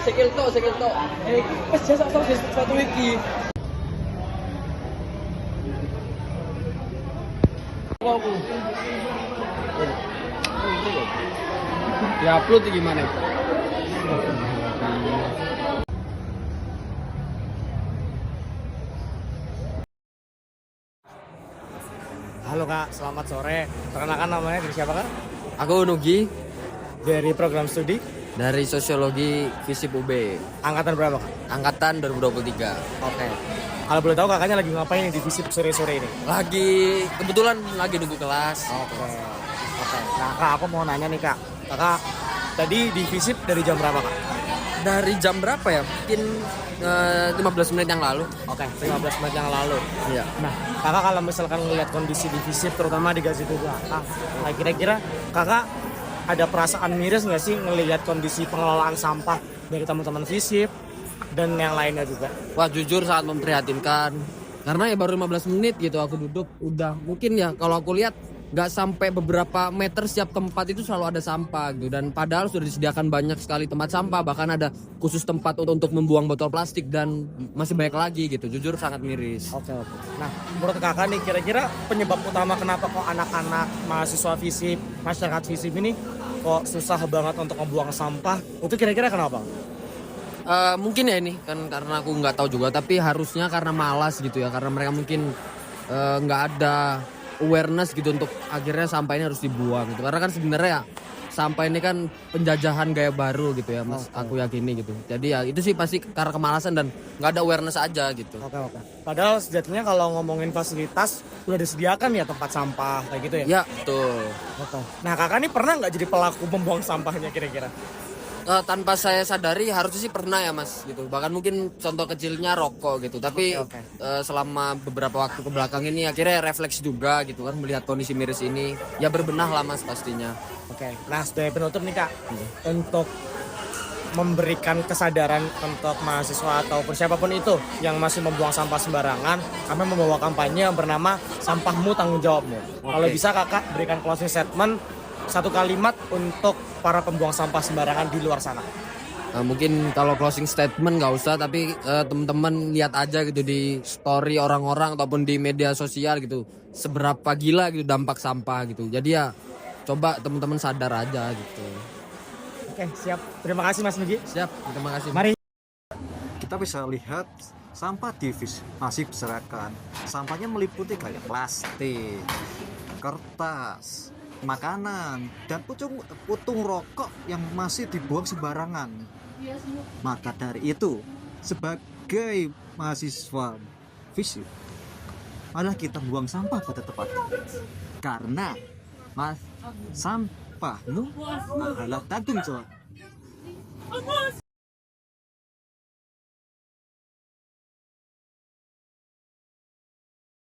Sikil tok. Wis jasa sepatu iki. Aku. Ya upload gimana? Halo Kak, selamat sore. Perkenalkan namanya dari siapa Kak? Aku Nugi Dari program studi dari Sosiologi FISIP UB, angkatan berapa Kak? angkatan 2023. Oke. Kalau boleh tahu kakaknya lagi ngapain nih di FISIP sore-sore ini? Kebetulan lagi nunggu kelas. Oke. Nah Kak, aku mau nanya nih Kak. Kakak tadi di FISIP dari jam berapa Kak? Dari jam berapa ya? Mungkin 15 menit yang lalu. Oke, 15 menit yang lalu. Iya. Nah, kakak kalau misalkan ngelihat kondisi di FISIP terutama di gaji belakang, nah kira-kira kakak ada perasaan miris nggak sih ngelihat kondisi pengelolaan sampah dari teman-teman FISIP dan yang lainnya juga? Wah, jujur sangat memprihatinkan. Karena ya baru 15 menit gitu aku duduk, udah mungkin ya kalau aku lihat nggak sampai beberapa meter setiap tempat itu selalu ada sampah gitu, dan padahal sudah disediakan banyak sekali tempat sampah, bahkan ada khusus tempat untuk membuang botol plastik dan masih banyak lagi gitu. Jujur sangat miris. Oke. Nah, menurut kakak nih kira-kira penyebab utama kenapa kok anak-anak mahasiswa FISIP, masyarakat FISIP ini kok susah banget untuk membuang sampah? Itu kira-kira kenapa? Mungkin ya ini kan karena aku nggak tahu juga, tapi harusnya karena malas gitu ya, karena mereka mungkin nggak ada awareness gitu untuk akhirnya sampah ini harus dibuang gitu. Karena kan sebenarnya ya sampah ini kan penjajahan gaya baru gitu ya Mas, aku yakini gitu. Jadi ya itu sih pasti karena kemalasan dan nggak ada awareness aja gitu. Oke. Padahal sejatinya kalau ngomongin fasilitas udah disediakan ya tempat sampah kayak gitu ya? Ya betul. Oke. Nah kakak ini pernah nggak jadi pelaku membuang sampahnya kira-kira? Tanpa saya sadari harusnya sih pernah ya Mas gitu. Bahkan mungkin contoh kecilnya rokok gitu. Tapi Oke. selama beberapa waktu ke belakang ini akhirnya refleks juga gitu kan, melihat kondisi miris ini. Ya berbenah lah Mas pastinya. Oke. Nah sebagai penutup nih kak, untuk memberikan kesadaran untuk mahasiswa ataupun siapapun itu yang masih membuang sampah sembarangan, kami membawa kampanye yang bernama Sampahmu Tanggung Jawabmu. Kalau bisa kakak berikan closing statement satu kalimat untuk para pembuang sampah sembarangan di luar sana. Mungkin kalau closing statement nggak usah, tapi teman-teman lihat aja gitu di story orang-orang ataupun di media sosial gitu, seberapa gila gitu dampak sampah gitu. Jadi ya coba teman-teman sadar aja gitu. Oke, siap. Terima kasih Mas Nugi. Siap, terima kasih. Mari. Kita bisa lihat sampah di FISIP masih berserakan. Sampahnya meliputi kayak plastik, kertas, makanan, dan putung rokok yang masih dibuang sembarangan. Maka dari itu, sebagai mahasiswa FISIP, malah kita buang sampah pada tempatnya. Karena sampahmu adalah tanggung jawab.